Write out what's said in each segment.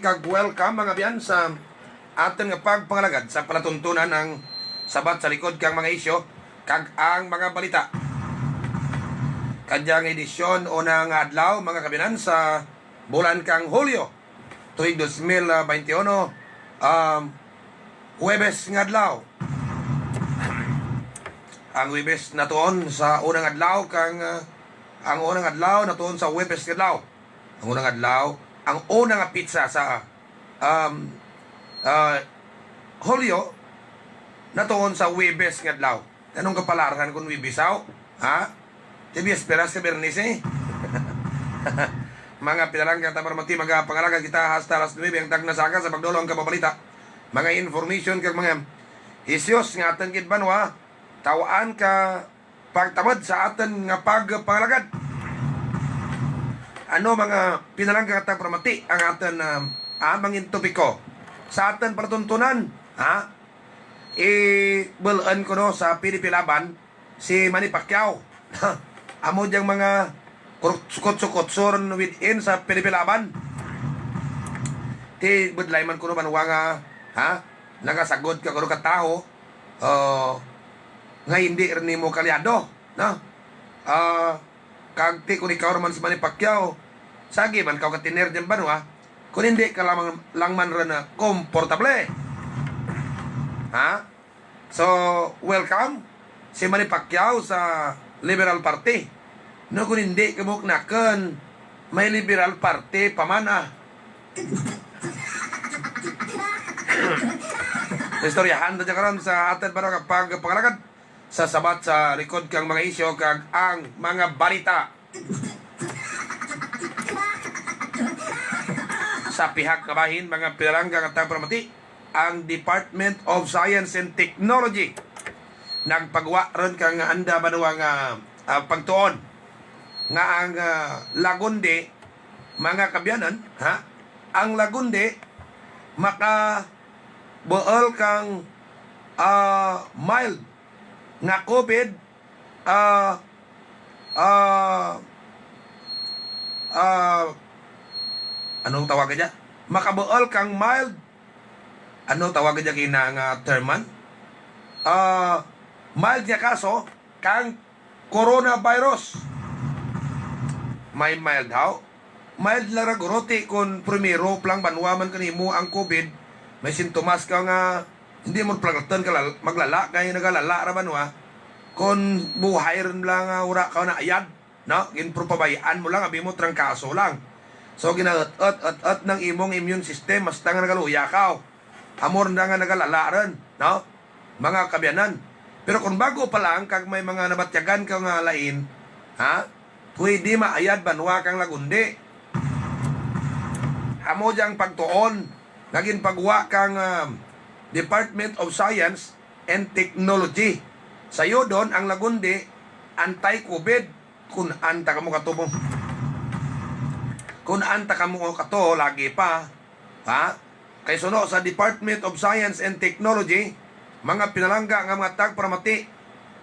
kag welcome mga biyan sa aton nga pagpangalagad sa palatuntunan ng sabat sa likod kang mga isyo kag ang mga balita. Kadyang edisyon o nga adlaw mga kabinan sa bulan kang Hulyo tuig 2021, Huwebes nga adlaw. Ang Huwebes na tuon sa unang adlaw kang ang unang adlaw na tuon sa Huwebes nga adlaw. Ang unang adlaw, ang unang pizza sa Hulyo na tuon sa Huwebes nga adlaw. Anong kapalaran kung Huwebesaw? Ha? Tibi esperas sa Bernis eh. Mga pinalanggang tamarmati, mga pangalagan kita hasta alas 9 ang tagnasaka sa pagdolo ang kapabalita. Mga information kag mga isyos nga aton gid banwa, tawaan ka pagtamad sa aton nga pagpangalagad. Ano mga pinalanggang tamarmati ang aton amang topiko sa aton palatuntunan, ha? Bulan ko no sa PDP laban si Manny Pacquiao. Amo diyang mga sukot-sukot soron within sa PDP laban. Ti budlay man kuno man nga ha nagasagod ka kuno ka tao nga hindi rin mo kalyado, no? Kag ti kun ikaw man si Manny Pacquiao sagi man kaw katiner diyan banwa kun hindi ka lang man rin na komportable, ha? So welcome si Manny Pacquiao sa Liberal Party. No kung hindi kamuknakan may Liberal Party pamana. Istoryahan na karon sa atin para kapag pangalagad sa sabat sa likod kang mga isyo kag ang mga balita. Sa pihak kabahin mga pinalanggang at pramati, ang Department of Science and Technology nagpagawa ron kang anda banwa nga pagtuon nga ang Lagundi mga kabyanan, ha? Ang Lagundi maka buol kang mild nga COVID anong tawagan niya? Makabuol kang mild anong tawagan niya kina nga terman? Mild niya kaso kang coronavirus. May mild how? Mild lang raguroti kung primero plang banwaman kanimo ang COVID, may sintomas ka nga hindi mo plagatan ka maglala kaya nagalala ra banwa kung buhay rin lang ura ka na ayad, no? Ginpropabayaan mo lang abi mo trangkaso lang. So ginaat ng imong immune system mas nga nagaluya ka. Amor na nga nagalala rin, no? Mga kabyanan. Pero kung bago pa lang kag may mga nabatyagan ka nga lain, ha? Pwede maayad banwa kang Lagundi. Amo diyang pagtuon, naging pagwa kang Department of Science and Technology. Sayo doon ang Lagundi, anti-COVID. Kung anta ka mo katubong. Kung anta ka mo kato, lagi pa. Ha? Kay suno sa Department of Science and Technology, mga pinalangga nga mga tagpramati,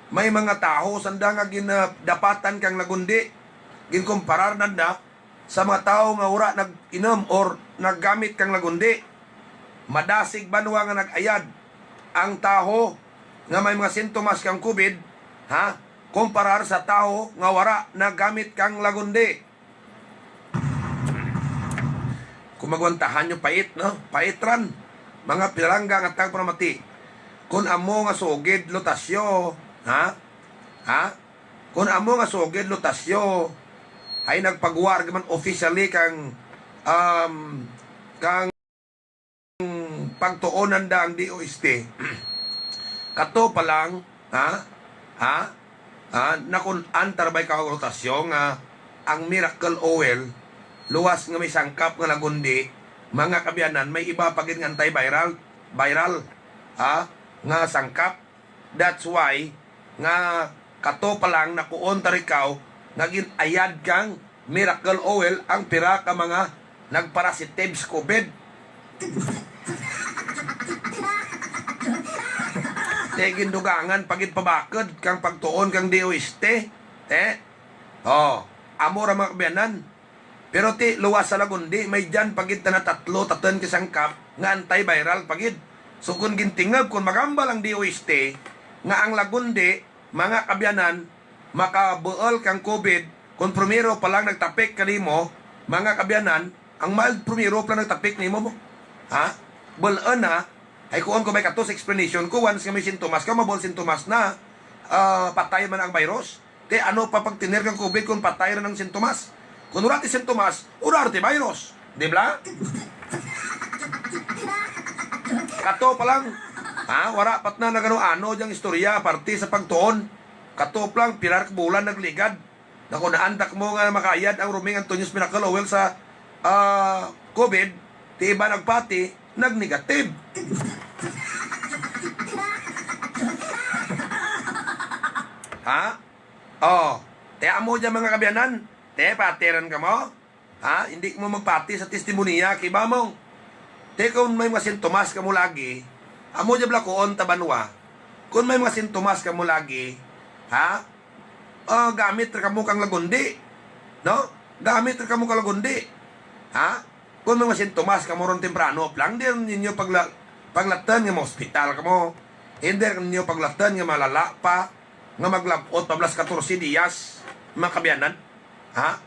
may mga tao sanda nga ginadapatan kang Lagundi. Ginkumparar na sa mga tao nga ura nag-inom or naggamit kang Lagundi. Madasig banwa nga nag-ayad ang tao nga may mga sintomas kang COVID, ha? Kumparar sa tao nga wara naggamit kang Lagundi. Kung magwantahan nyo pait, no? Paitran. Mga pinalangga nga tagpramati. Kung amo nga sugid lutasyo, ha? Ha? Kung amo nga sugid lutasyo, ay nagpagwar man officially kang pagtuonan da ang DOST. Kato pa lang, ha? Ha? Na kung antarbay ka rotasyon nga ang miracle oil, luwas nga may sangkap nga Lagundi, mga kabyanan, may iba pagin nga antiviral, ha? Nga sangkap. That's why nga kato pa lang nakuon tarikaw naging ayad kang miracle oil ang pira ka mga nagparasitibs COVID. Tegin dugangan pagit pabakod kang pagtuon kang DOST. Amo ra mga kabyanan. Pero ti luwas sa Lagundi may dyan pagid na tatlo tatan kisangkap nga anti-viral pagid. So kung gintingab kung magambal ang DOST nga ang Lagundi mga kabyanan makabuol kang COVID kung primero pa lang nagtapik kanimo mga kabyanan ang mild primero pa lang nagtapik nimo mo. Ha? Bulan na ay kuon ko may katos explanation ko once nga may sintomas ka mabol sintomas na patay man ang virus. Kaya ano pa pag tiner kang COVID kung patay rin ang sintomas? Kung urati sintomas, urati virus. Di ba? Kato pa lang, wara pat na nagano-ano diyang istorya, parte sa pagtuon. Kato pa lang, pilar bulan nagligad. Na kung naandak mo nga makayad ang Ruming Antonius Miracle Oil sa COVID, ti iba nagpati, nagnegative. Ha? Oh, te amo dyan mga kabyanan. Te, patiran ka mo. Ha? Hindi mo magpati sa testimonya kay Bamong. Te, kung may mga sintomas ka mo lagi, amo dyan blakoon tabanwa. Kung may mga sintomas ka mo lagi, ha? Gamit ka mo kang Lagundi. No? Gamit ka mo kang Lagundi. Ha? Kung may mga sintomas ka mo ron temprano, lang din ninyo paglatan nga hospital ka mo. Hindi ninyo paglatan nga malala pa, nga maglabot pablas 14 diyas, mga kabyanan. Ha?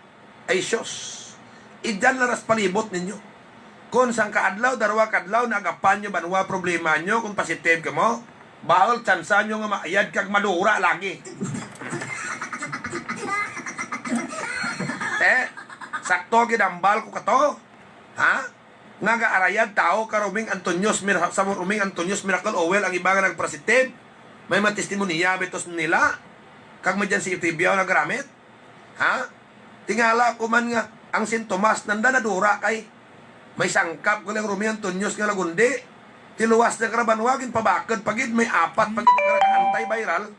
Ay Diyos. Idyan laras palibot ninyo. Kung sang kaadlaw, darwa kaadlaw, naagapan nyo banwa problema nyo, kung positive ka mo, bawal tsansa nyo nga maayad kag madura lagi. Sakto gidambal ko kato. Ha? Nga gaarayad tao ka Ruming Antonius sa Ruming Antonius Miracle Oil ang iba nga nagpositive. May mga testimoniya betos nila. Kag may dyan si Eusebio nagramit. Ha? Tingala ko man nga ang sintomas nanda na dura kay may sangkap ko lang Ruming Antonius nga Lagundi. Tiluwas na karabanwagin pabakad pagid may apat pagid anti-viral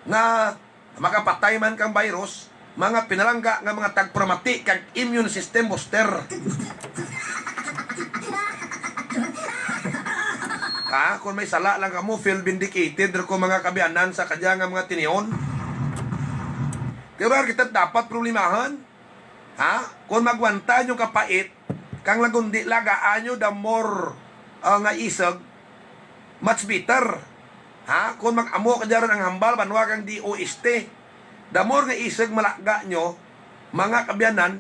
nga makapatay man kang virus. Mga pinalangga nga mga tagpramati kag immune system booster. Kung may sala lang kamo, feel vindicated ko mga kabyanan sa kadya nga mga tiniyon. Kaya kita dapat problemahan. Kung magwanta nyo kapait, kang Lagundi lagaan nyo the more nga isag, much better. Kung mag-amo ka dyan ang hambal, banwa kang DOST. The more nga isag malaga nyo, mga kabyanan,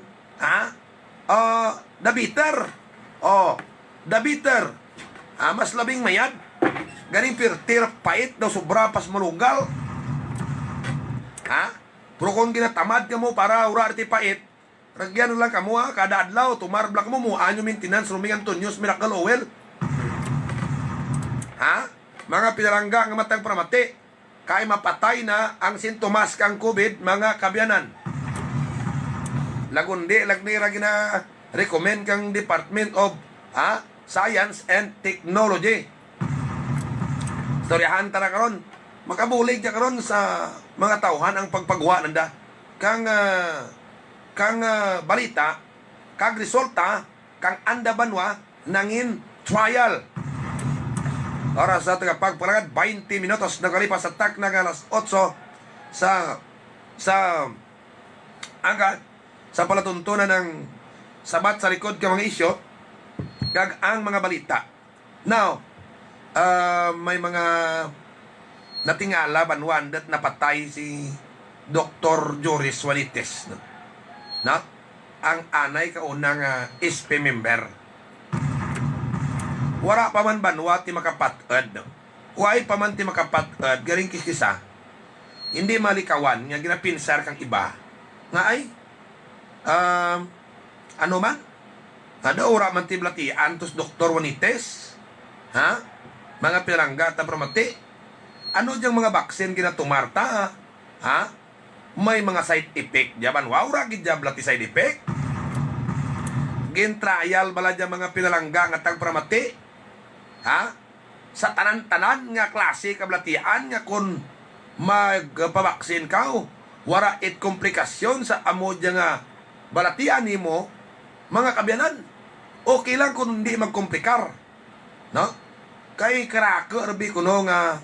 the bitter. The bitter. Mas labing mayad. Ganing pirtir pait daw sobra pas malunggal. Pero kung ginatamad ka mo para urarti pait, ragyan lang ka mo kada adlaw, tumarblak mo anyo maintenance Ruming Antonius Miracle Oil. Mga pinarangga nga matang pramati. Kay mapatay na ang sintomas kang COVID, mga kabyanan. Lagundi, lagnira gina recommend kang Department of Science and Technology. Storyahan tara karon. Makabulig ka karon sa mga tauhan ang pagpagawa nanda. Kang balita, kang resulta, kang anda banwa nangin trial. Oras sa tagapagpalagad, 20 minutos nagkalipas sa tak ng alas 8 sa agad sa palatuntunan ng sabat sa likod ka mga isyo kag ang mga balita. Now, may mga natingala banwan dat napatay si Dr. Joris Juanites. No? Ang anay kaunang SP member. Wara pa man banwa ti makapatad. Huwag pa man ti makapatad, garing kiskisa. Hindi malikawan, nga ginapinsar kang iba. Nga ay, ano man? Ora man ti blati, antos Dr. Juanites. Mga pirangga at pramati. Ano diyang mga baksin ginatumarta? May mga side effect. Jaban, wawra gidya blati side effect. Gin-trial bala diyang mga pinalangga nga tagpramati. Sa tanan-tanan nga klase kablatian nga kung magpabaksin ka, wara it komplikasyon sa amo dya nga balatian nimo, mga kabyanan. Okay lang kung hindi magkomplikar. No? Kay karako rabi kuno nga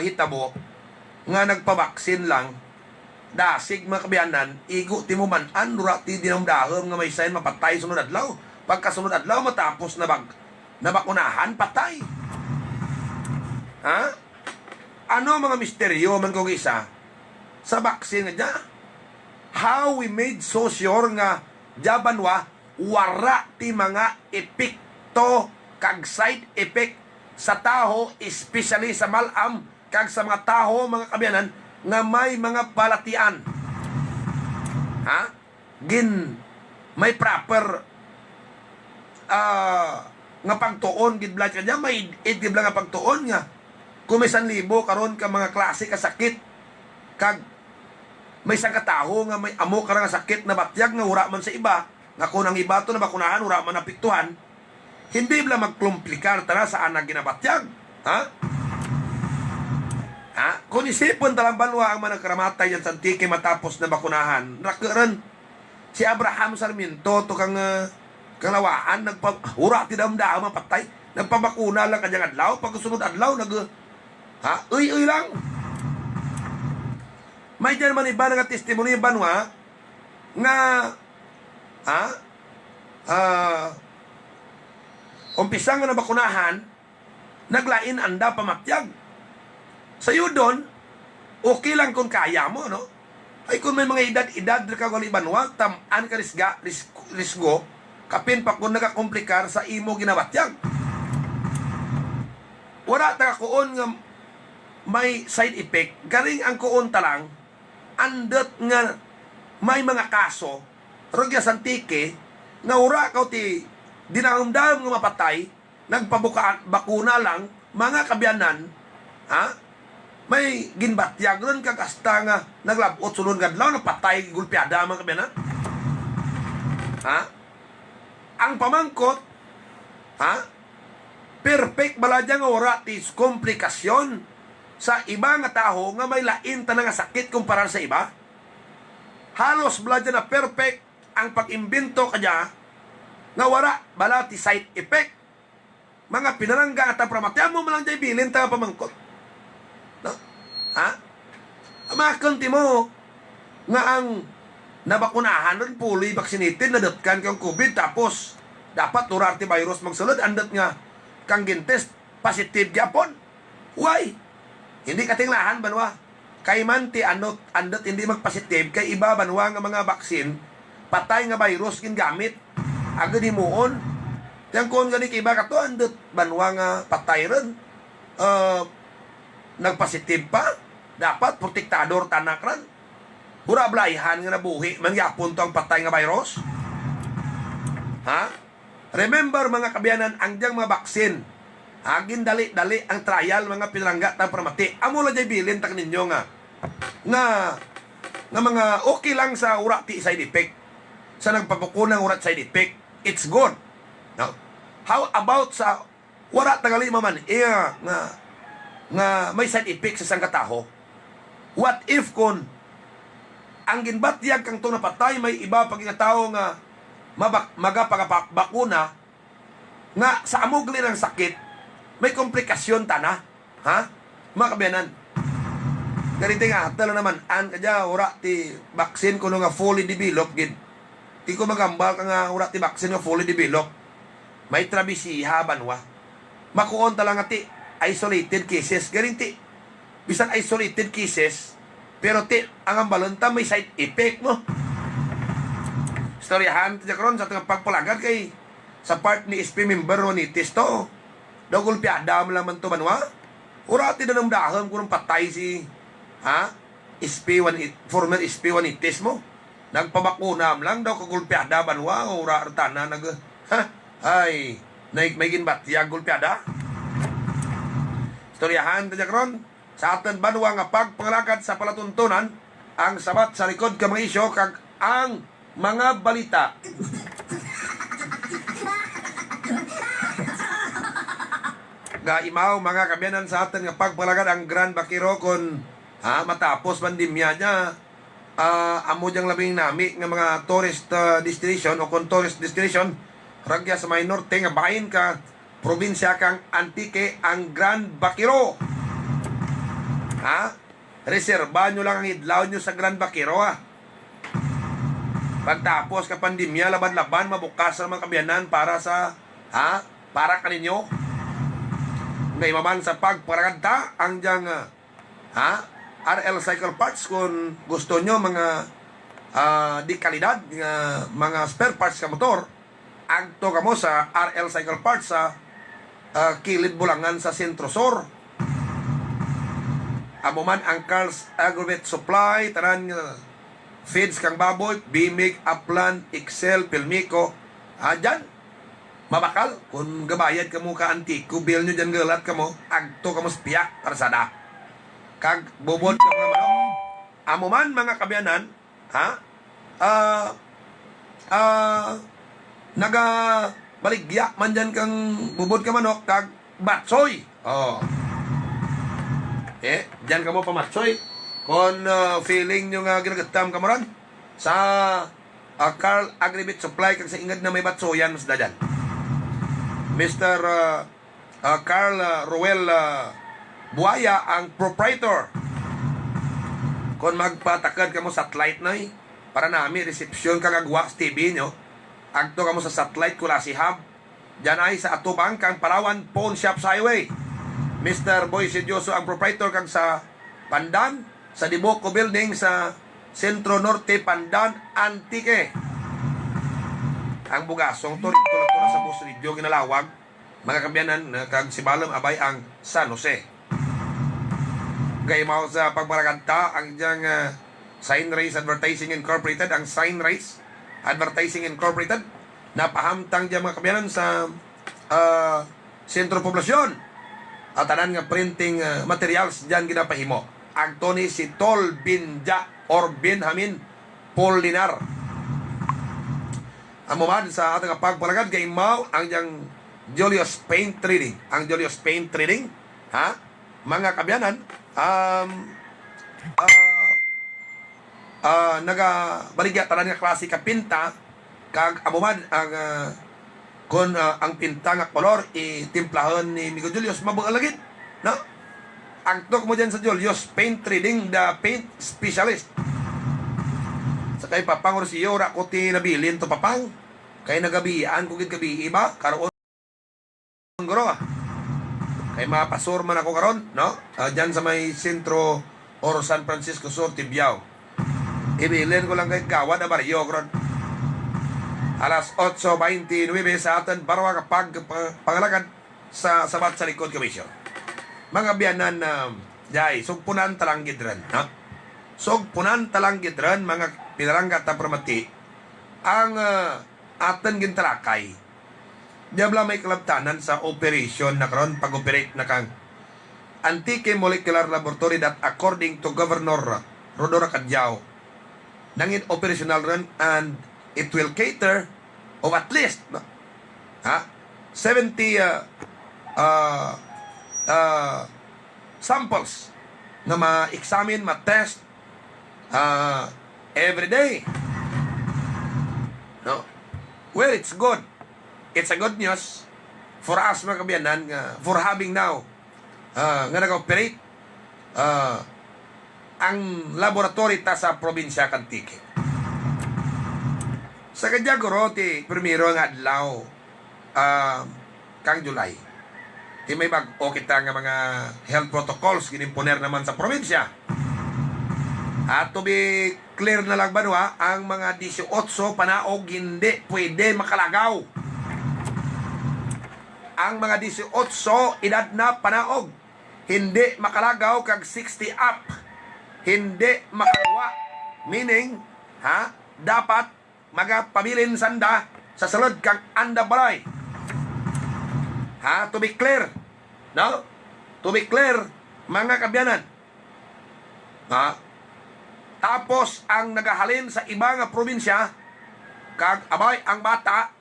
hitabo nga nagpabaksin lang dasig mga kabiyanan, igo ti mo man-an, durati dinamdahom nga may sign mapatay sunod adlaw. Pagka sunod adlaw, matapos na bakunahan, patay. Ha? Ano mga misteryo man kong isa sa vaccine nga dya? How we made so sure nga jabanwa wara ti mga epekto kag side effect sa taho, especially sa malam kag sa mga taho, mga kabiyanan, nga may mga balatian. Ha? May proper nga pagtuon gid blood kanya, may gid nga pagtuon nga kung may 1,000 karon ka mga klase ka sakit kag may isang kataho nga may amo ka nga sakit na batyag nga ura man sa iba, nga kung ang iba to na bakunahan ura man napiktuhan, hindi bala magkomplikar tara sa anak ginabatyag. Ha? Ha? Kung isipon talang banwa ang mga karamatay yan sa antike matapos na bakunahan, nakeren si Abraham Sarmiento to kang kalawaan ura ti damda mapatay, nagpabakuna lang kanyang adlaw, pagkasunod adlaw uy lang. May dyan man iba nga testimony banwa nga umpisa nga nabakunahan, naglain anda pamatyag. Sa'yo doon, okay lang kung kaya mo, no? Ay kung may mga edad ka kung banwa, tamaan ka risgo, kapin pa kung nagakomplikar sa imo ginabatyag. Wala ta kuon nga may side effect, garing ang kuon talang, andot nga may mga kaso, rogya santike, nga ura ka ti dinamdam nga mapatay, bakuna lang, mga kabyanan, may ginbatyag ron kagasta nga naglabot sunod gadlaw napatay gulpiada mga kabyanan. Ang pamangkot, perfect baladya nga ora ti komplikasyon sa iba nga taho nga may lain ta nga sakit kumpara sa iba. Halos baladya na perfect ang pag-imbento kanya nga wala bala ti side effect. Mga pinalangga at pramatya mo malang jay bilin ta pamangkot. No? Makanti mo nga ang nabakunahan ron puloy vaccinated na datkan kang COVID tapos dapat turarti virus magsulod andat nga kang gintest positive gyapon. Why? Hindi katinglahan banwa. Kay man ti anot andat hindi magpositive kay iba banwa nga mga vaccine patay nga virus kin gamit agad himuon. Yang kon gani kay iba kato andat banwa nga patay ron nagpositive pa dapat protektador tanak ran. Hura blayhan nga nabuhi mangyapon to ang patay nga virus. Remember mga kabiyanan, ang diyang mga baksin agin dali-dali ang trial mga pinalangga ta pramati. Amo la jay bilin tak ninyo nga mga okay lang sa ura ti side effect. Sa nagpapukunang ura side effect, it's good. Now, how about sa wala tagali man nga may side effect sa sangkataho? What if kun ang ginbatyag kang to napatay may iba pag tao nga magapagabakuna nga sa amugli ng sakit may komplikasyon tana, mga kabiyanan. Ganito nga tala naman an kadya ura ti vaccine kuno nga fully developed gid. Ti ko magambal ka nga ura ti vaccine nga fully developed. May trabisiha banwa. Makuon tala nga ti isolated cases garanti. Bisan isolated cases pero ti ang ambalon ta may side effect mo. Istoryahan ti karon sa tengah pagpalagan kay sa part ni SP member ni Tisto. Daw gulpiada mo lang man to banwa. Ura ti danamdahom kunong patay si former SP1 mo. Nagpabakuna lang daw kagulpiada banwa ura artana ay may ginbatyag gulpiada. Istoryahan ti karon sa aton banwa nga pagpangalakad sa palatuntunan ang sabat sa likod ka mga isyo kag ang mga balita. Imaw mga kabiyanan sa atin nga pagpalagad ang Grand Bakiro kon matapos pandemya niya amo diyang labing nami nga mga tourist destination o kon tourist destination ragya sa may norte nga bahin ka probinsya kang Antique ang Grand Bakiro. reserba nyo lang ang idlaw nyo sa Grand Vaquero Pagtapos ka pandemya, laban-laban, mabukas naman kabiyanan para sa, para kaninyo. Ngay maman sa pagparaganta, ang diyang, RL Cycle Parts, kung gusto nyo mga, di kalidad, mga spare parts ka motor, agto ka mo sa RL Cycle Parts sa, Kilid Bulangan sa Sentro Sur. Amo man ang Carl's Aggregate Supply, tanan feeds kang baboy, Bimig, Upland, Excel, Pilmico, dyan, mabakal. Kung gabayad ka mo ka antiko, bill nyo dyan galat ka mo, agto ka mo spiyak, karsada. Kag bubod ka mga manok. Amo man mga kabiyanan, baligya man dyan kang bubod ka manok, kag batsoy. Dyan ka mo pamatsoy. Kung feeling nyo nga ginagatam ka mo ron, sa Carl Aggregate Supply, kag sa ingad na may batsoyan, mas dadan. Mr. Carl Ruel Buaya, ang proprietor. Kung magpatakad ka mo satellite na para nami, resepsyon kang agwa sa TV nyo, agto ka mo sa satellite kula si Hub, dyan ay sa Atubang kang Palawan Pawn Shops Highway. Mr. Boy Sidyoso, ang proprietor kang sa Pandan, sa Diboco Building sa Sentro Norte, Pandan, Antique. Ang bugasong to sa Bus Radio ginalawag, mga kabiyanan, kag sibalom abay ang San Jose. Gaymaw sa pagbaraganta, ang diyang Signrace Advertising Incorporated, ang Signrace Advertising Incorporated, napahamtang diyang mga kabiyanan sa Sentro Poblasyon. At tanan nga printing materials dyan ginapahimo. Anthony si Tol Binja or Benjamin Polinar. Ang mamad sa ating pagpalagad kay Mao ang diyang Julius Paint Trading. Ang Julius Paint Trading, mga kabyanan, nagabaligya tanan nga klase ka pinta, kag amumad ang kung ang pinta nga kolor itimplahon ni Migo Julius mabugalagid, no? Ang tok mo dyan sa Julius Paint Trading, the paint specialist. Sa kay Papang Rosio, ko tinabilin to Papang. Kay nagabian, kugid gabi iba, karoon guro Kay mapasor man ako karon, no? Dyan sa may sentro or San Francisco Sur, Tibiao. Ibilin ko lang kay Gawad na baryo karon. Alas 8:29 sa atin, barwa kapag pangalagad sa sabat sa likod komisyon. Mga biyanan na sugpunan talang gidran, sugpunan talang gidran, mga pinaranggat na pramati, ang atin gintalakay. Diabla may kalabtanan sa operation na karon pag-operate na kang Antique Molecular Laboratory that according to Governor Rodora Cadyao, nangin operational run and it will cater of at least 70 samples na ma-examine, ma-test every day. No? Well, it's good. It's a good news for us mga kabiyanan, for having now nga nag-operate ang laboratory ta sa probinsya Antique. Sa Kadyagoro, primero nga adlaw kang July. May bag-o kita nga mga health protocols ginimponer naman sa probinsya. At to be clear na lang banwa, ang mga 18 panaog hindi pwede makalagaw. Ang mga 18 edad na panaog hindi makalagaw, kag 60 up hindi makakuha. Meaning, dapat magapabilin sanda sa salud kang andabalay. To be clear, no? To be clear, mga kabyanan. Tapos, ang nagahalin sa iba nga probinsya, kag abay ang bata,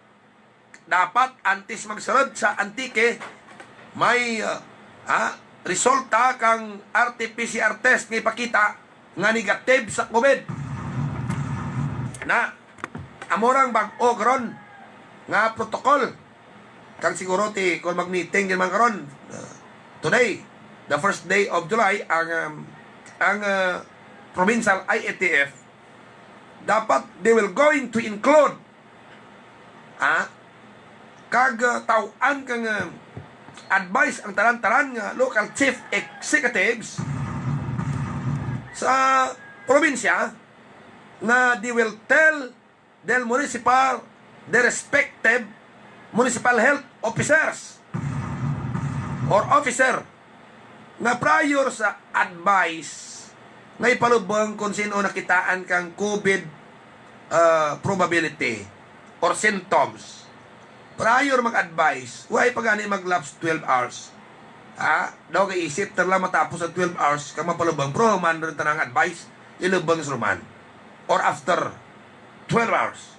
dapat antes magsalud sa Antique, may resulta kang RT-PCR test nga ipakita nga negative sa COVID. Na, amorang bag-o karon nga protocol. Kang siguro kung mag-meeting din man karon today, the first day of July, ang ang provincial IATF, dapat they will going to include kag tawaan kang advice ang taran-taran nga local chief executives sa probinsya na they will tell their respective municipal health officers or officer na prior sa advice na ipalubang kung sino nakitaan kang COVID probability or symptoms. Prior mag-advise, huwag pagani mag-lapse 12 hours. Daw kaisip, tarla matapos ang 12 hours, kang mapalubang, pro man rin tanang advice, ilubang sa ruman. Or after 12 hours.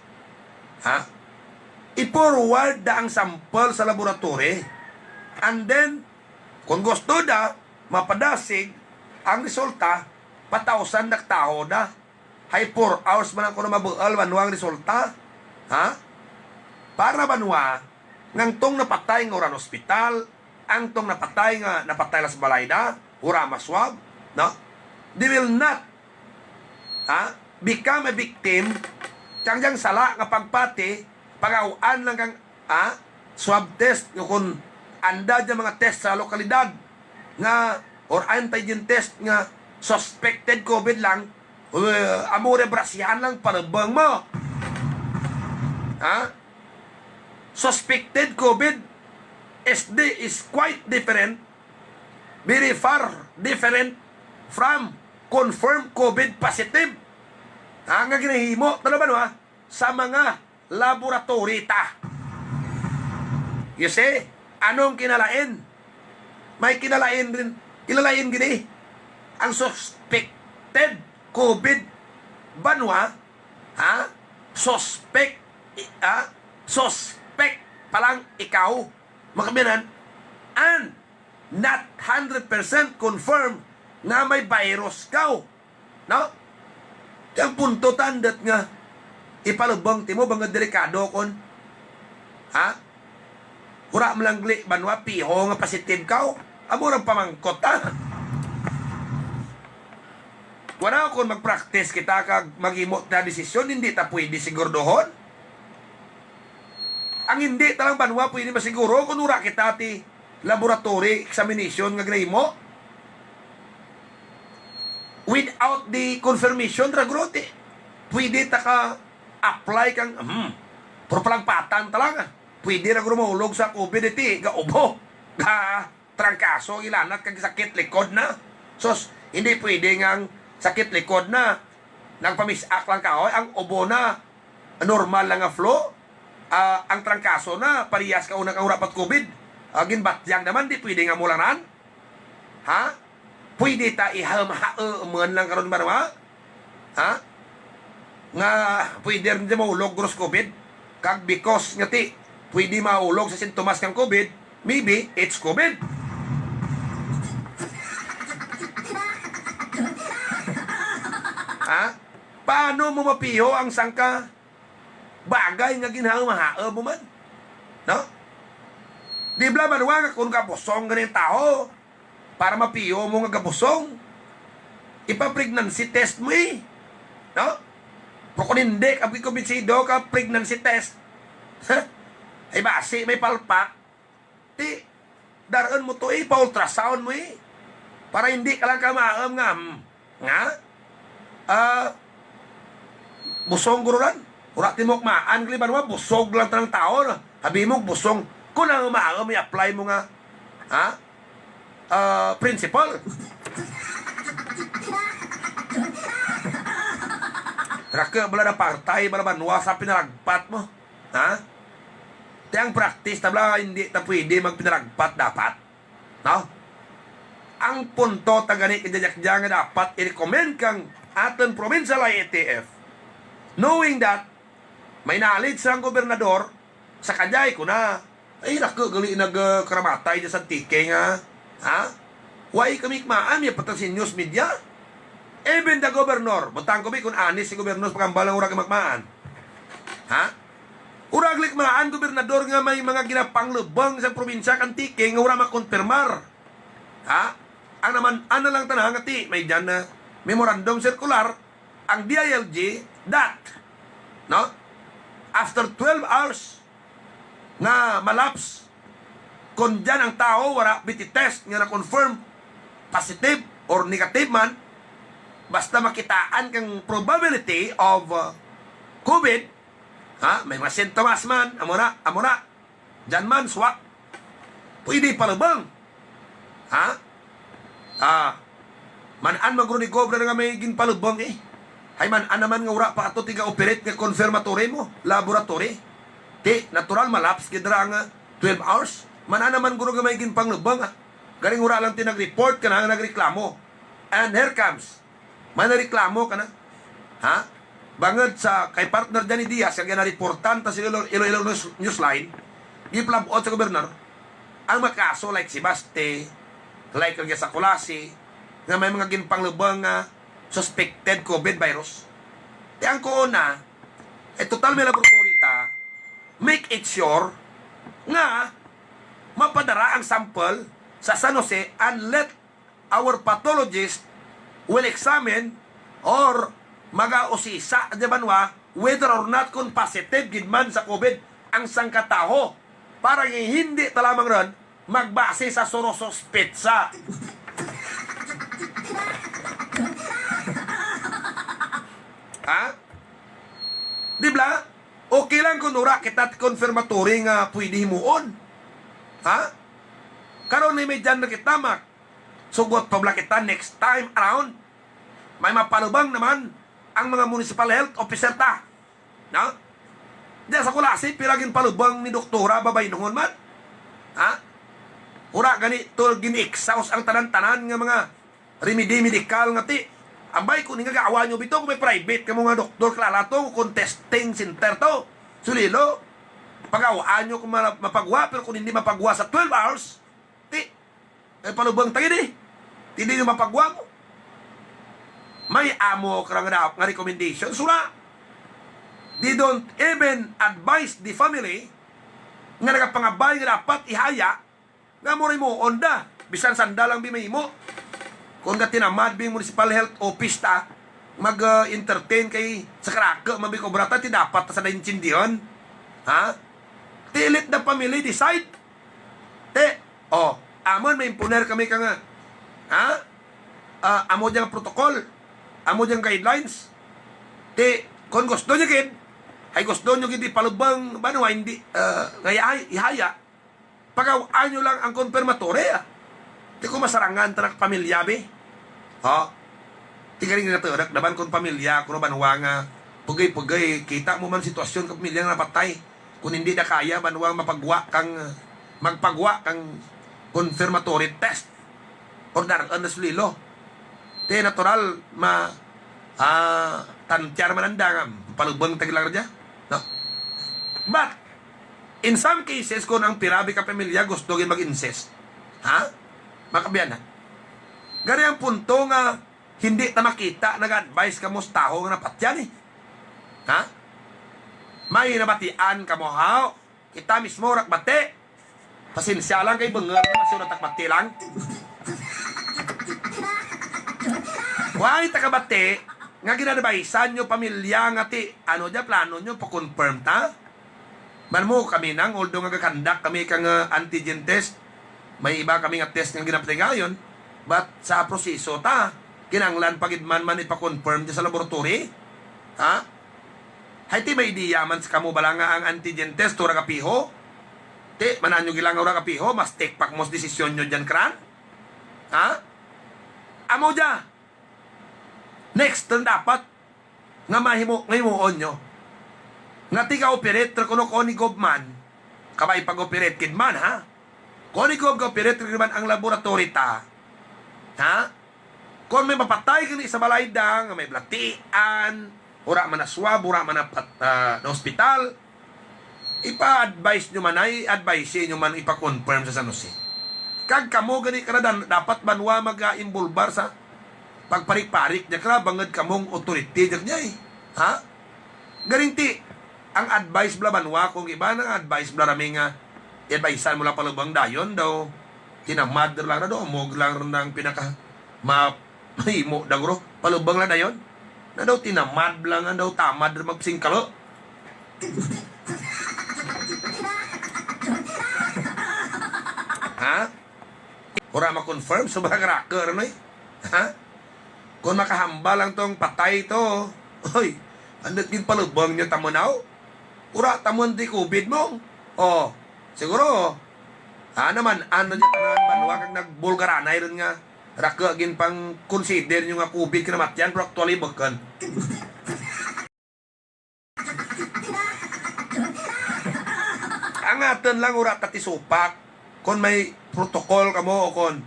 I-forward da ang sample sa laboratory, and then, kung gusto da, mapadasig, ang resulta, patausan naktaho da. Hay 4 hours man ako na mabual, manuang resulta. Para banwa, ngang tong napatay nga oran hospital, ang tong napatay lang sa balay na, ura maswab, no? They will not become a victim kangyang sala nga pagpati, pagawaan lang kang swab test, kung anda dyan mga test sa lokalidad nga, or antigen test nga suspected COVID lang, amore brasyan lang parabang mo. Suspected COVID is quite different, very far different from confirmed COVID positive. Nga ginahimo, talaban sa mga laboratory ta. You see, anong kinalain? May kinalain rin, kilalain gini. Ang suspected COVID banwa, suspect palang ikaw, makabinan, and not 100% confirm na may virus ka. No? Ang punto tandat nga, ipalubang timo, bang delikado kon, hura malangli, banwa, piho nga positive ka, amurang pamangkot, Wala kung mag-practice kita kag mag-imot na desisyon, hindi ta pwede sigurdohon. Ang hindi talang banwa pwede masiguro kung ura kita ti laboratory examination nga ginahimo without the confirmation ragrote. Pwede ta ka apply kang pero palang patan talaga. Pwede ra gumulog sa COVID iti ga ubo. Ga trangkaso ilanat kag sakit likod na. Sos hindi pwede ngang sakit likod na nagpamisak lang ka ang ubo na normal lang nga flow. Ang trangkaso na, parehas ka unang urapat COVID. Ginbatyang naman, di pwede nga mulanan. Pwede ta ihalmahaan lang karon ba? Nga, pwede rin di maulog gross COVID. Kag because nga ti, pwede maulog sa sintomas ng COVID, maybe it's COVID. Paano mo mapiho ang sangka bagay nga ginhaw-mahaw mo man? No? Di ba manwa nga kung kabusong ganing tao para mapiyo mo nga kabusong, ipa-pregnancy test mo no? Pero kung hindi ka kumbinsido ka pregnancy test, ay basi may palpak, di daraan mo to pa-ultrasound mo para hindi ka lang kamaam busong gururan. Ura timok maan, kaliban mo, busog lang tanang tao. Habi mo, busong. Kung ang maaga, may apply mo nga, principle. Raka, bala na partay, bala banwa sa pinaragpat mo. Tiyang practice, tabla, hindi na pwede magpinaragpat dapat. No? Ang punto, tagani, kajajak-jang nga dapat, i-recommend kang aton provincial IATF. Knowing that, may knowledge ang gobernador sa kanyay ko na ay gali nagkaramatay dyan sa tike nga why kami kmaan yung patasin news media even the governor butang kami kung anis si gobernador pagkambalang urag magmaan urag likmaan gobernador nga may mga ginapanglubang sa probinsya kan tike nga ura makonfirmar ang man ana lang tanang ati may dyan na memorandum circular ang DILG that no after 12 hours nga malaps kung dyan ang tao wala biti test nga na-confirm positive or negative man basta makitaan kang probability of COVID may mga sintomas man amo na dyan man swak pwede palabang manan magro ni gobra nga may ginpalubong ay manan naman nga ura pa ato tiga operate nga confirmatory mo laboratory natural malaps kidra nga 12 hours manan naman guro nga may ginpanglubong galing ura lang tinag-report ka na nagreklamo and here comes manareklamo ka na bangod sa kay partner dyan ni Diaz kaya na-reportan ta sa Iloilo Newsline giplabot sa gobernador ang makaso like si Baste like kaya sa Kulasi nga may mga ginpanglubang suspected COVID virus. Ang kuuna, total may laboratory ta, make it sure nga mapadara ang sample sa San Jose and let our pathologist will examine or mag-ausisa di banwa whether or not kung positive gidman sa COVID ang sangkataho para hindi talamang ron magbase sa surosospetsa. Di ba? Okay lang kung ura kita confirmatory nga pwede himuon. Karon ni may dyan na kita sugot pa kita next time around. May mapalubang naman ang mga municipal health officer ta. No? Diyan sa Kulasi, piragin palubang ni doktora babay noon man. Ura ganito gini-exhaust ang tanan-tanan nga mga remedy medical nga ti. Ambay kung nga gaawa nyo bito kung may private ka mga doktor klalato kung testing center to. Sulilo. Pag-awaan nyo kung mapagwa pero kung hindi mapagwa sa 12 hours ay palubang tayo hindi nyo mapagwa mo. May amo ka nga recommendation. Sula. They don't even advise the family nga nagapangabay nga dapat ihaya nga mo rin mo onda bisan sandalang bimay mo kung ka tinamad bing municipal health office ta mag-entertain kay sa karaka mabikobrata ti dapat sa naintindihan ti let the family decide amon may imponer kami ka nga amo diyang protocol amo diyang guidelines kung gusto nyo kid ay gusto nyo kid palubang banwa hindi ihaya pag-awaan nyo lang ang confirmatory di ko masarangan tanak pamilya be di ka rin nagaturak naman kung pamilya kung banwa nga pugay-pugay kita mo man sitwasyon kung pamilya nga napatay kung hindi na kaya banwa magpagwa kang confirmatory test or daraan na sulilo di natural tantyar mananda nga palubang tagilang radya no? But in some cases kung ang pirabi ka pamilya gusto gin mag-incest makabiyan gari ang punto nga hindi ta makita nag-advise ka mo sa tao nga napatyan may nabatian ka mo kita mismo rakbate pasensya lang kay bengar masunod takbati lang why takabate nga ginadabaisan nyo pamilya nga ti ano dya plano nyo pa-confirm ta man mo kami nang although nga gakandak kami kang antigen test may iba kami nga test nga ginapatay ngayon but sa proseso ta kinanglan pagidman man ipa-confirm sa laboratory hay ti may diyaman sa kamo bala nga ang antigen test tura kapiho ti mananyo gilang ura kapiho mas tekpak mos desisyon nyo dyan kran amo dya next turn dapat nga mahimuon nyo nga tiga operate kuno ko ni Gobman kabay pag-operate kidman kung ni Gob ka-operate kidman ang laboratory ta kung may mapatay kini sa balayda nga may blatian ura man na swab ura man na hospital ipa-advise nyo man ay advise nyo man ipa-confirm sa San Jose kag kamo gani kanadan dapat banwa mag-imbulbar sa pagparik-parik niya ka bangad kamong authority niya galing ti ang advice bla banwa kung iba ng advice bla rami nga i-advisean mo lang palubang dayon daw tinamad lang na do mog lang ng pinaka mahimo dagro palubang lang na yon na daw tinamad lang nga daw tamad rin magsingkalo. Ha? Ura ma-confirm subag rocker no eh. Ha? Kung makahamba lang tong patay to, oy, andat yung palubang niyo tamunaw? Ura tamon di COVID mo. Oh, siguro, naman, ano niya tanan banwa kang nagbulgaranay rin nga, raka gin pang consider nyo nga COVID kinamatyan, pero actually bakan. Ang atin lang ura tatisupak, kung may protocol ka mo o kung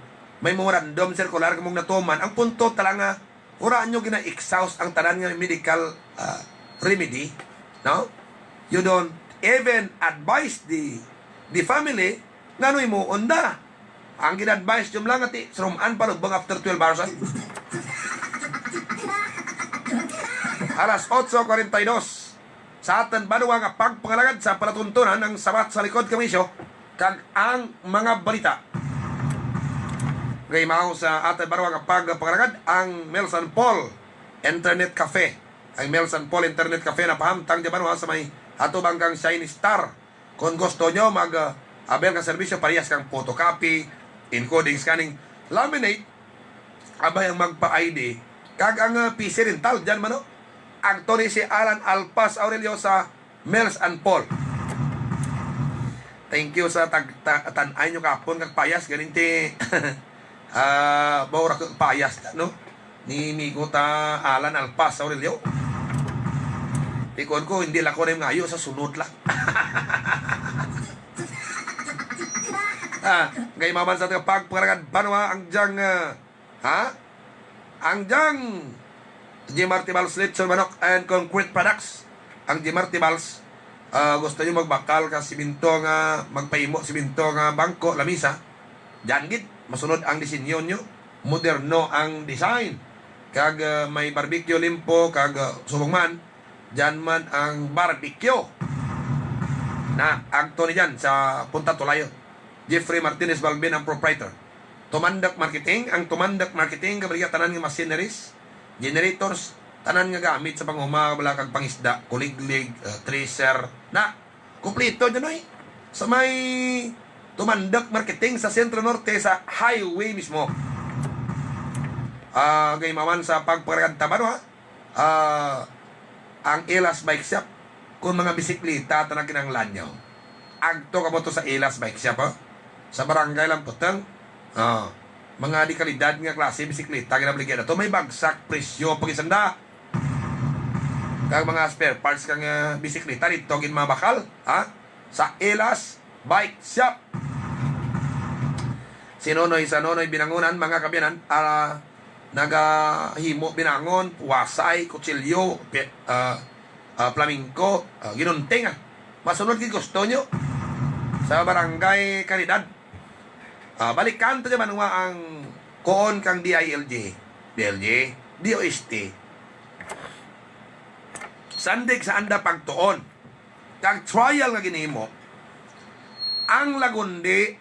may memorandum circular ka mong natuman, ang punto talaga, uraan nyo gina-exhaust ang tanan nga medical remedy, no? You don't even advise the family, nganoy mo, onda. Ang gina-advise nyo lang ati, surumaan pa bang after 12 hours, Alas 8:42, sa atin banuwa nga pagpangalagad sa palatuntunan ng sabat sa likod kamisyo, kag ang mga balita. Ngay mao sa atin banuwa nga pagpangalagad ang Melson Paul Internet Cafe. Ang Melson Paul Internet Cafe na pahamtang di banuwa sa may atubang kang Shiny Star. Kung gusto nyo abel ka serbisyo, parehas kang photocopy, encoding, scanning, laminate, abay ang magpa-ID, kag ang PC rental, dyan mano, ang to ni si Alan Alpas Aurelio sa Mels and Paul. Thank you sa tanay nyo kapon kag payas, ganinti, bawra kag payas, no? Ni Migo ta Alan Alpas Aurelio. Tikon ko, hindi lang ko rin ngayo sa sunod lang. Ngay maman sa ating pagpangalagad banwa ang diyang ang diyang G-Martibals Lechon Manok and Concrete Products. Ang G-Martibals gusto nyo magbakal ka siminto nga magpaimo siminto nga bangko lamisa, dyan gid masunod ang disenyo nyo, moderno ang design, kag may barbecue limpo kag subong man dyan man ang barbecue na agto ni dyan sa Punta Tulayo. Jeffrey Martinez Balbin ang proprietor. Tumandak Marketing, ang Tumandak Marketing kabaligya tanan nga machineries, generators, tanan nga gamit sa pangumabala kag pangisda, kuliglig, tracer, na kumpleto dyan oy. Sa may Tumandak Marketing sa Sentro Norte sa highway mismo. Gaymaman sa pagparagad tabano ang Elas Bike Shop, kung mga bisikleta tanang kinanglan nyo, agto ka mo to sa Elas Bike Shop, sa barangay lang putang, mga di kalidad nga klase bisikleta ginabligyan na to, may bagsak presyo pagisanda, kag mga spare parts kang bisikleta dito gin mabakal, sa Elas Bike Shop. Sinunoy sa Nonoy Binangonan, mga kabyanan, nagahimo binangon, wasay, kutsilyo, flamingo, ginunting. Masunod kung gusto nyo sa barangay Caridad. Balikan to naman ang koon kang DILG, DOST. Sandig sa anda pagtuon. Kang trial nga ginimo, ang lagundi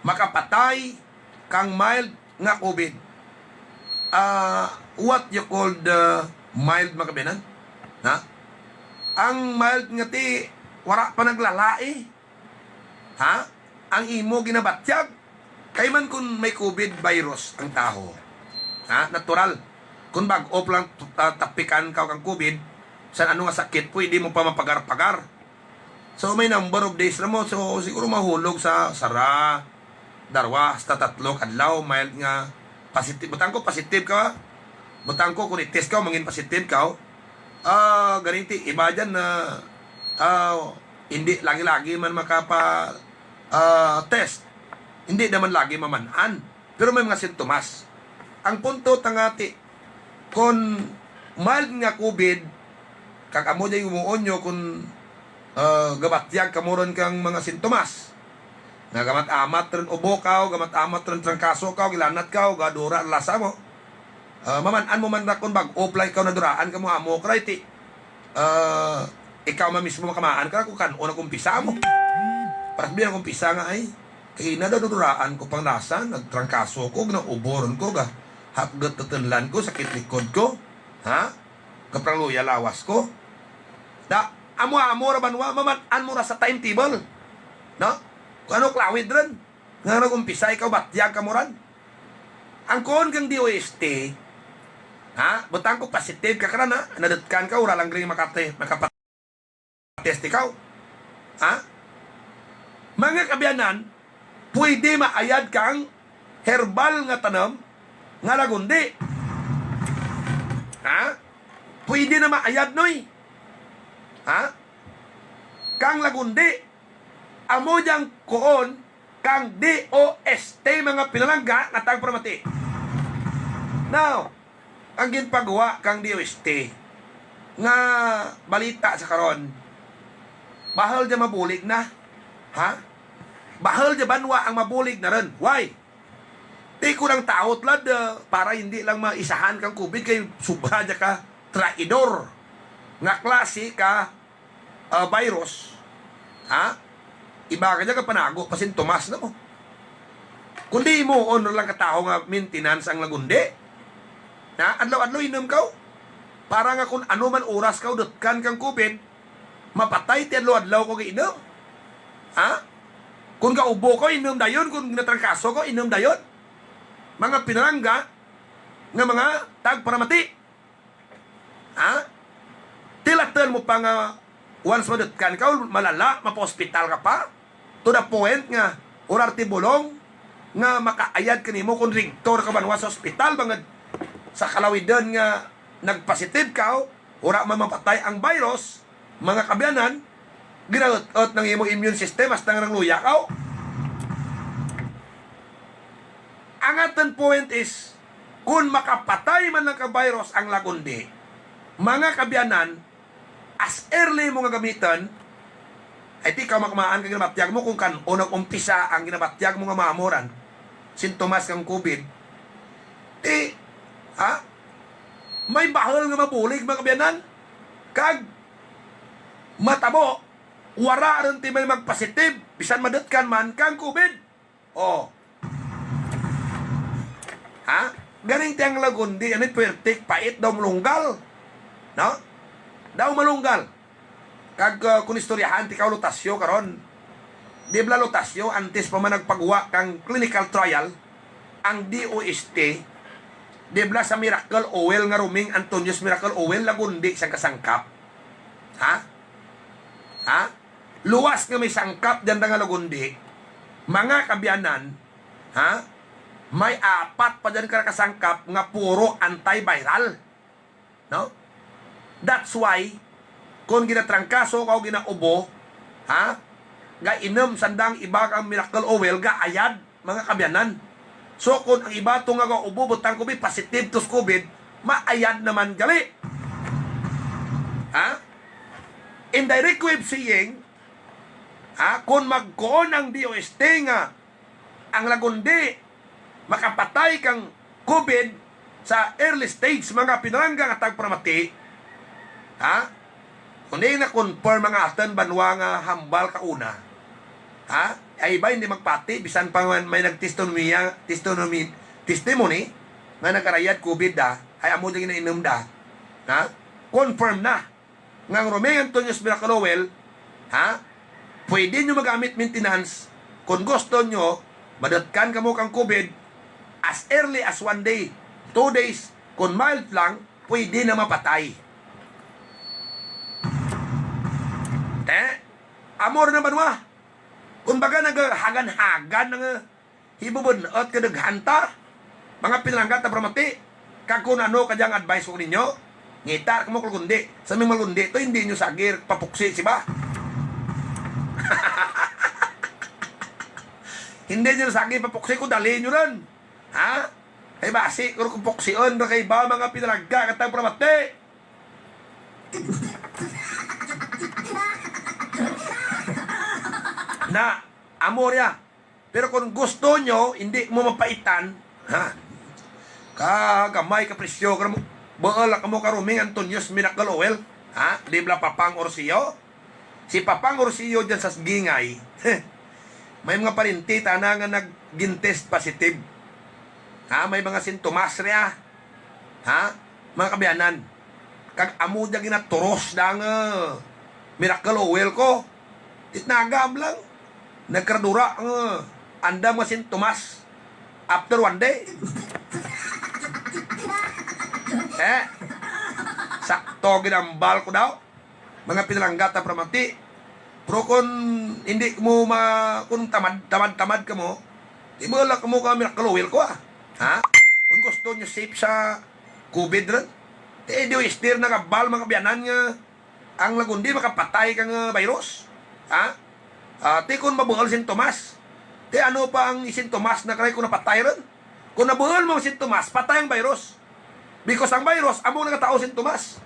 makapatay kang mild nga COVID. What you call the mild makabinan? Ang mild nga ti wala pa naglalai. Ang imo ginabatyag kay man kun may COVID virus ang taho. Natural. Kung bag-off lang tapikan ka kang COVID, sa ano nga sakit pwede mo pa mapagar-pagar. So may number of days na mo, so siguro mahulog sa sara, darwa, hasta 3 kadlaw, mild nga positive. Butang ko positive ka, butang ko kung i-test ka mangin positive ka, ganiti iba dyan na hindi lagi-lagi man makapa test, hindi naman lagi mamanaan, pero may mga sintomas. Ang punto tangati kung mild nga COVID, kag amo jay umuon nyo kung gabatyag kamuron kang mga sintomas nga gamat-amat rin ubo ka, gamat-amat rin trangkaso ka, gilanat ka, gadura lasa mo, mamanaan mo man na kung bag-offline ka na duraan ka mo, amo kriti, ikaw man mismo makamaan ka kung kan o nakumpisa mo. Parang bilang kumpisa nga ay kaya na duraan ko pang lasa, nagtrangkaso ko, ginauboron ko ga, hapgot tutunlan ko, sakit likod ko, ha? Kaprang luya lawas ko. Da, amo ra banwa, maman mo ra sa timetable. No? Kung ano klawid rin. Nga nag-umpisa, ikaw batyag ka mo rin. Ang kon kang DOST, ha? Butang ko positive ka ka na, nadatkan ka, ura lang rin makapatest ikaw. Ha? Mga kabyanan, pwede maayad kang herbal nga tanam nga lagundi. Ha? Pwede na maayad noy. Ha? Kang lagundi. Amo diyang koon kang DOST mga pinalangga nga tagpramati. Now, ang ginpagawa kang DOST nga balita sa karon, bahal dya mabulig na. Ha? Bahal dya banwa ang mabulig na rin. Why? Di ko lang taot lad para hindi lang maisahan kang COVID kay subha dya ka traidor nga klase ka virus. Ha? Iba ka dya ka panago pasin tumas na mo. Kundi mo on lang katao nga maintenance ang lagundi. Na adlaw-adlaw inom ka. Para nga kung ano man oras ka dutkan kang COVID, mapatay ti adlaw-adlaw ko giinom. Ha? Kung kaubo ko, inom dayon. Kung natrangkaso ko, inom dayon. Mga pinarangga nga mga tagparamati. Ha? Tilatan mo pa nga once madutkan ka, malala, mapa-hospital ka pa. To the point nga, urarte bulong nga makaayad ka nimo kung rigtor ka banwa sa hospital. Bangad sa kalawidan nga nagpositive ka, ura mamapatay ang virus, mga kabyanan, ginaot ng imong immune system hasta nga nangluya ka. Ang aton point is, kung makapatay man lang ka-virus ang lagundi, mga kabyanan, as early mo nga gamitan, ay di ka makmaan kang ginabatyag mo kung kan unang umpisa ang ginabatyag mo nga maamoran, sintomas kang COVID, ha? May bahal nga mabulig mga kabyanan, kag matabo, wara rin ti may magpositive, bisan madutkan man kang COVID. Oh. Ha? Ganing tiyang lagundi, ano pertik, pait daw malunggal. No? Daw malunggal. Kag kung istoryahan, ti ka lutasyo karon. Di bla lutasyo, antes pa man nagpagawa kang clinical trial, ang DOST, di bla sa Miracle Oil nga ruming Antonius Miracle Oil, lagundi siyang kasangkap. Ha? Ha? Luwas nga may sangkap dyan nga lagundi, mga kabyanan, ha? May apat pa dyan ka kasangkap nga puro antiviral. No? That's why, kung ginatrangkaso ka o ginaubo, ha? Ga inom sandang iba kang Miracle Oil, ga ayad, mga kabyanan. So, kung ang iba itong nga ubo, butang COVID, positive to COVID, maayad naman gali. Ha? Indirect way of saying, kung magkoon ang DOST nga ang lagundi makapatay kang COVID sa early stage mga pinarangga nga tagpramati, kung di na confirm mga atan banwa nga hambal kauna, ay iba hindi magpati bisan pa may testimony nga nakarayad COVID ay amo din ininom confirm na nga ang Romeo Antonius Miracle Oil, pwede nyo magamit maintenance kung gusto nyo, madatkan ka mo kang COVID as early as 1 day, 2 days, kung mild lang, pwede na mapatay. Amor na banwa. Kung baga naghagan-hagan ng hibubon at kadaghanta, mga pinalanggat na pramati, kag kung ano kadyang advice ko ninyo, ngita ka mo kalundi. Sa mga malundi, ito hindi nyo sagir, papuksi, siba? Hindi nyo sagir, papuksi ko, dali nyo rin. Ha? Ay basi, kung puksiyon na kay ba mga pinalangga katang pramati? Na, amorya. Pero kung gusto nyo, hindi mo mapaitan, kagamay ka presyo, baala ka mo karuming Antonius Miracle Oil, di ba Papang Orsillo? Si Papang Orsillo dyan sa Gingay, may mga parinti, tana nga nag-gintest positive. Ha, may mga sintomas riya. Ha? Mga kabiyanan. Kag amo dyan ginaturos dang miracle oil ko. Itnagam lang. Nagkradura anda mga sintomas after one day. Sakto ginambal ko daw. Mga pinalanggat na pramati. Pero kung hindi mo kung tamad ka mo, di mo lang mo ka miracle oil ko Ha? Kung gusto nyo safe sa COVID rin, di istir na kabal mga kabiyanan nga ang lagundi makapatay kang virus. Ha? Ti kung mabuhal sintomas, ti ano pa ang sintomas na kaya kung napatay rin? Kung nabuhal mo sintomas, patay ang virus. Because ang virus, amo nagatao sintomas.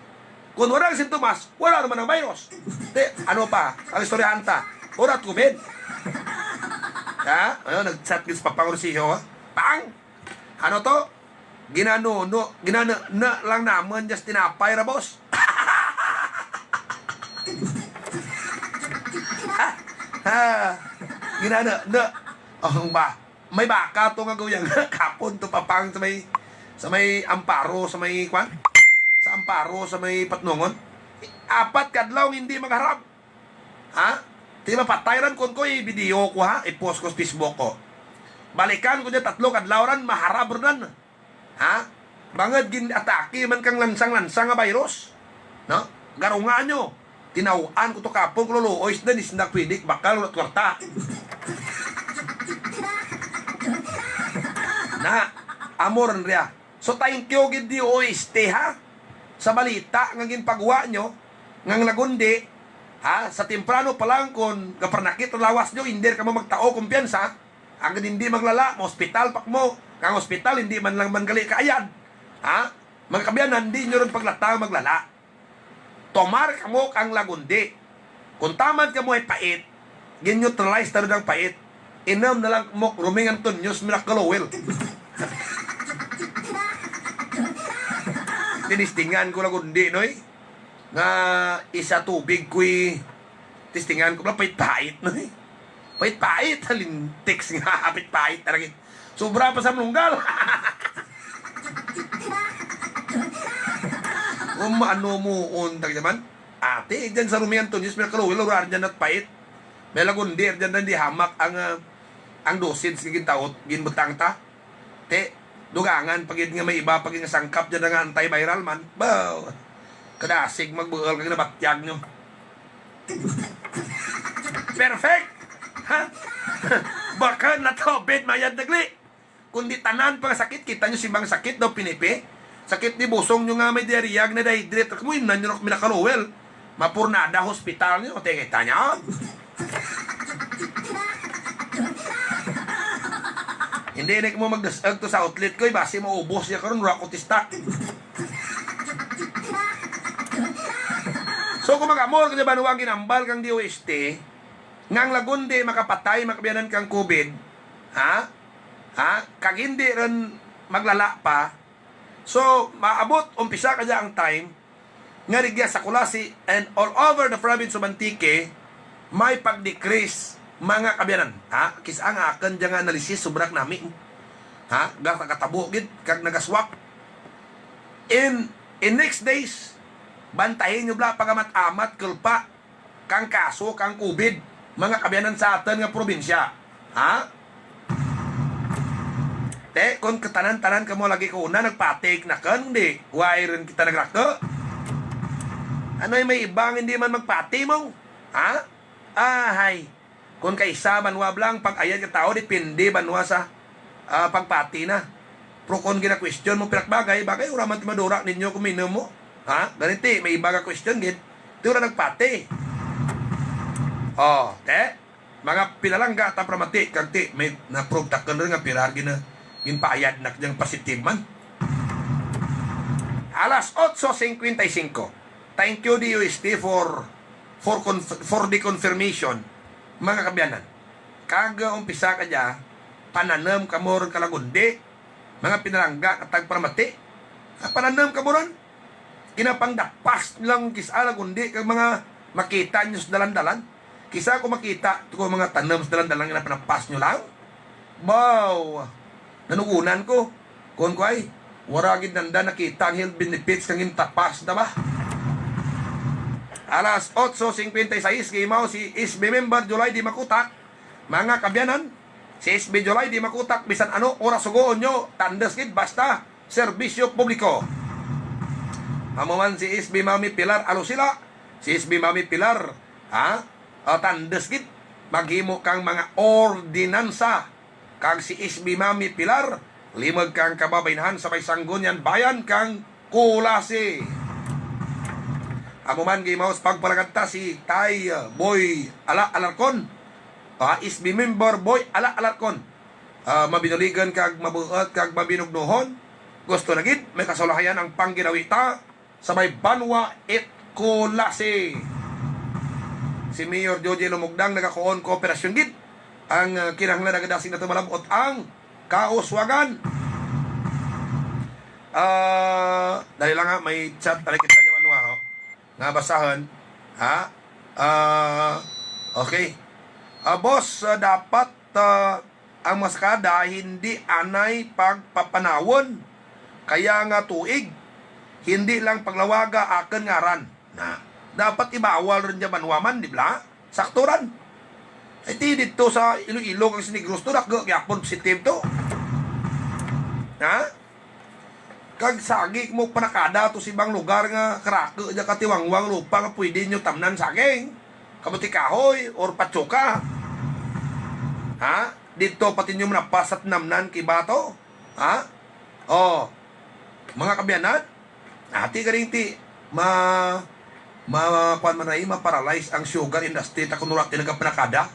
Kung wala ang sintomas, wala naman ang virus. Ti, ano pa? Ang istoryahan ta, wala COVID. Ha? Ano, nag-chat gis papangurusiyo, ha? Pang! Ano to? Ginano na lang naman just tinapay ra boss. Ginano na. Oh ba. May baka to nga gawyan kapon to papang sa may Amparo sa may kwan. Sa Amparo sa may Patnongon. 4 kadlaw hindi magharap. Ha? Di mapatay ran kon ko i-video ko ha, i-post ko sa Facebook ko. Balikan ko dyan 3 kadlaw ran, maharap ran. Ha? Bangad gin-atake man kang lansang-lansang nga virus. No? Garungan nyo. Tinawaan ko to kapon, kululuoys na, isnak pidik, bakal, ulat kwarta. Na, amor rin. So, thank you, gindi OST, ha? Sa balita, ng ginpagawa nyo, ng lagundi, ha? Sa temprano pa lang, kung kaparnakit o lawas nyo, hindi ka mo magtao kumpiyansa, ang hindi maglala, ma-hospital pak mo. Kang hospital, hindi man lang man gali kaayad. Ha? Mga kabiyanan, hindi nyo rin paglatang maglala. Tomar ka mo kang lagundi. Kung tamad ka mo ay pait, gin-neutralize na rin ang pait. Inam na lang mo, Ruming Antonius Miracle Oil. Tinistingan ko lagundi, noy. Nga isa tubig ko'y tistingan ko lang, pait-pait, noy. Pait-pait, halintiks nga, pait-pait. Sobra pa sa mlunggal. Kung ano mo untag naman, ate, dyan sa Ruming Antonius, may kaluwil, urar dyan at pait. May lagundir dyan na di hamak ang dosage ng gintaot, ginbutang ta. Te, dugangan, pag nga may iba, pag nga sangkap dyan nga antiviral man, baw, kadasig magbuhal kag nabatyag nyo. Perfect! Ha? Baka na to, bed mayad nagli. Kundi tanan pang sakit, kita nyo simbang sakit daw pinipi. Sakit ni busong nyo nga may diarrhea, na dehydrate. Kung yun na nyo minakaluwel, mapurnada hospital nyo. Kita nyo. Hindi na mo magdasag to sa outlet ko, basi maubos niya karon rock stock. So kung mag-amor kanya ba nuwang ginambal kang DOST, ngang lagundi makapatay, makabiyanan kang COVID, ha? Kag hindi rin maglala pa, so maabot, umpisa kanya ang time, nga rigya sa Kulasi and all over the province of Antique, may pag-decrease mga kabiyanan. Ha? Kisa ang akin dyan nga analisis, subrak namin. Ha? Kakatabo, kag nagaswak. In next days, bantahin nyo bla pagamat-amat, kulpa, kang kaso, kang COVID, mga kabiyanan sa atin nga probinsya. Ha? Te, kung katanan-tanan ka mo lagi ko una, nagpatik na kan, hindi. Why rin kita nagrakto? Ano yung may ibang hindi man magpati mo? Ha? Hay. Kung kaisa, banwa blang, pag ayan ka tao, dipindi banwa sa pagpati na. Pero kung gina-question mo pinakbagay, bagay, uraman timadura ninyo kung minom mo. Ha? Ganiti, may iba ka question, gid. Di ura nagpati. Oh, te, mga pinalangga, tapramati, kagti, may na-prove takan rin nga pirar, ginpayad na kanyang positive man. Alas 8:55. Thank you, DOST, for the confirmation, mga kabiyanan. Kaga umpisa ka dya, pananam ka mo rin kalagundi, mga pinalangga, katagpramati, pananam ka mo rin, kinapangdapas lang kisa lagundi, kag mga makita nyo sa dalan-dalan, kisa ko makita, ito ko mga tanam sa dalan-dalan, kinapanapas nyo lang, wow, nanugunan ko, Kung ko ay, waragid nanda nakita ang health benefits kang tapas na ba? Alas 8:56, gimaw si SB member July di makutak. Mga kabyanan, si SB July di makutak, bisan ano, oras sugoon nyo, tandas gid, basta, serbisyo publiko. Amuman si SB Mami Pilar, alo sila, si SB Mami Pilar, tandas gid, maghimo kang mga ordinansa, kag si SB Mami Pilar, limag kang kababainhan sa may Sangguniang Bayan kang kulasi. Amuman gimaos pagpalaganta si Tay Boy Alarcon, SB member Boy Alarcon, mabinuligan kag mabuot kag mabinugnohon, gusto na gid may kasulahayan ang pangginawita sa may Banwa et Kulasi. Si Mayor Joji Lumugdang nagakuon kooperasyon gid ang kinahanglan nagadasing na tumalabot ang kauswagan. Dali lang nga, may chat tali kita dyan Banwa ho nga basahan. Okay. Boss, dapat ang maskada hindi anay pagpapanawon. Kaya nga tuig, hindi lang paglawaga akan ngaran. Na, dapat ibawal rin dyan Banwaman, di ba? Sakturan. Ay di dito sa Iloilo kang sinigros to, nakagapon positive to. Kag sagik mo panakada to si ibang lugar nga karake dya katiwangwang lupa nga pwede nyo tamnan saging, kabuti kahoy or patsuka. Dito pati nyo manapasat namnan kibato. Mga kabyanan, ati ka rin ti kuan man rin, ma-paralyze ang sugar industry ta kunurat tinaga panakada.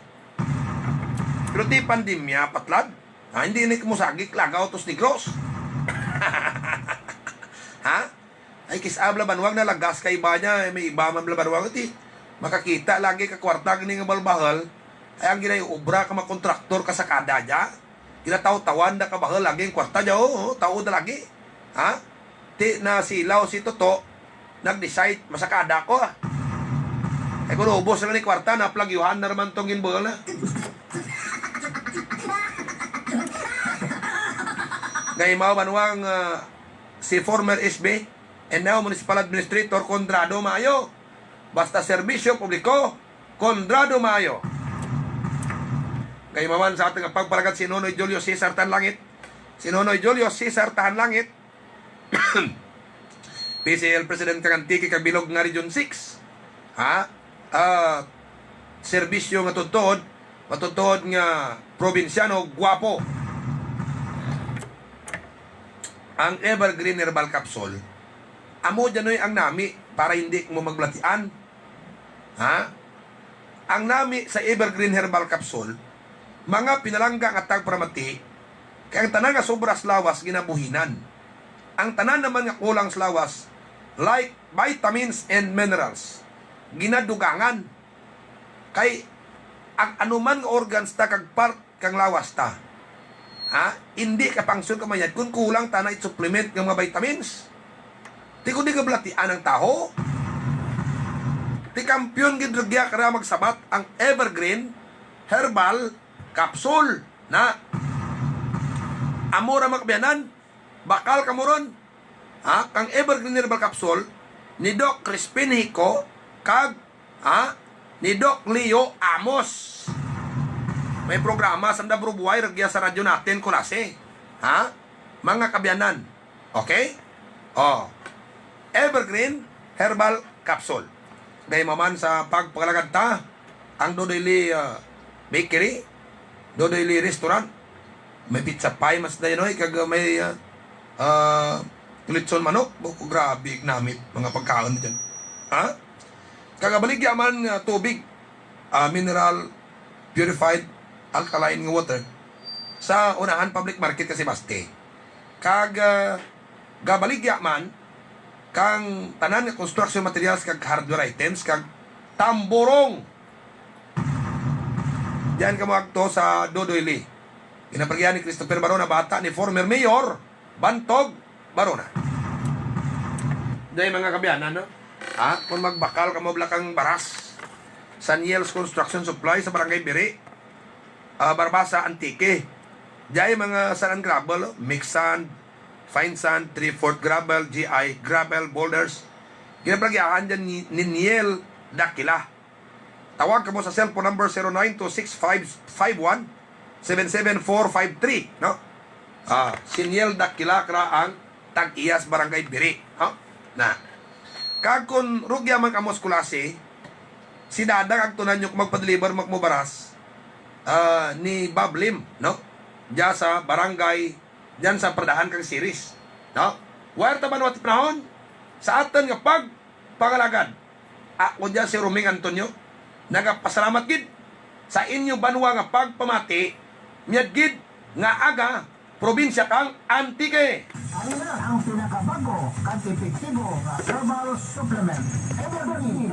Pero di pandemya patlad, hindi na kumusagik lagaw tos negros. Ay kisabla banwag na lagas kay iba niya, may iba man banwag iti makakita lagi ka kwarta gini nga balbahal, ay ang ginay obra ka makontraktor ka sa kada dya, ginataw-tawan da ka bahal lagi ang kwarta dya, tao da lagi. Ti na silaw si Toto nag-decide masakada ko. Ay kung ubos lang ni kwarta na plagyuhan na naman tong ginbahal na. Ngay mao banwang si former SB and now Municipal Administrator Condrado Mayo. Basta serbisyo publiko, Condrado Mayo. Ngay maman sa ating pagpalagat si Nonoy Julio Cesar Tahanlangit. Si Nonoy Julio Cesar Tahanlangit, PCL President Kagantiki kabilog nga Region 6. Serbisyo nga matutod nga probinsyano gwapo. Ang Evergreen Herbal Capsule, amo dyan ang nami para hindi mo maglatian. Ang nami sa Evergreen Herbal Capsule, mga pinalangga nga tagpramati, kaya ang tanan nga sobras lawas ginabuhinan. Ang tanan naman nga kulang sa lawas, like vitamins and minerals, ginadugangan. Kay ang anuman nga organs ta kag part kang lawas ta, hindi ka pangsyon kamayad kung kulang tanay supplement ng mga vitamins. Di kundi ka blatian ang taho. Di kampyon gidrugya kaya magsabat ang Evergreen Herbal Capsule na amora makabyanan bakal kamuron. Kang Evergreen Herbal Capsule ni Doc Crispin Hico kag ni Doc Leo Amos. May programa sa Dabrubuhay, regya sa radyo natin, kulase. Mga kabyanan. Okay? Evergreen Herbal Capsule. Dahil maman sa pagpagalagad ang Dodoyli Bakery, Dodoyli Restaurant, may pizza pie, mas na yun, kag may litson manok. Grabe, namit, mga pagkaon dyan. Kagabaligya man tubig, mineral, purified, alkaline nga water sa unahan public market kasi baste. Kag gabaligya man kang tanan nga construction materials kag hardware items kag tamborong. Diyan ka magto sa Dodoyli. Inapragyan ni Christopher Barona, bata ni former Mayor Bantog Barona. Dahil mga kabyanan, kung magbakal ka mo kang baras, Saniels Construction Supply sa Barangay Biri, Barbasa Antique. Diyan mga sand and gravel, mix sand, fine sand, 3/4 gravel, GI, gravel, boulders. Ginaplagyahan dyan ni Niel Dakila. Tawag ka mo sa cellphone number 0926-551-77453. No? Si Niel Dakila ang Tag-Iyas, Barangay Biri. No? Na. Kag kung rugya man kamos kulasi, si Dadag ang tunan nyo kung magpa-deliver magmubaras ni Bob Lim. No? Diyan sa barangay, diyan sa Pradahan kang series. No? Wire taban wat panahon sa atin nga pagpangalagad. Ako diyan si Roming Antonio, nagapasalamat gid sa inyo banwa nga pagpamati, miyad gid nga aga probinsya kang Antique. Ano na ang pinakabago at epektibo na herbal supplement. Evergreen.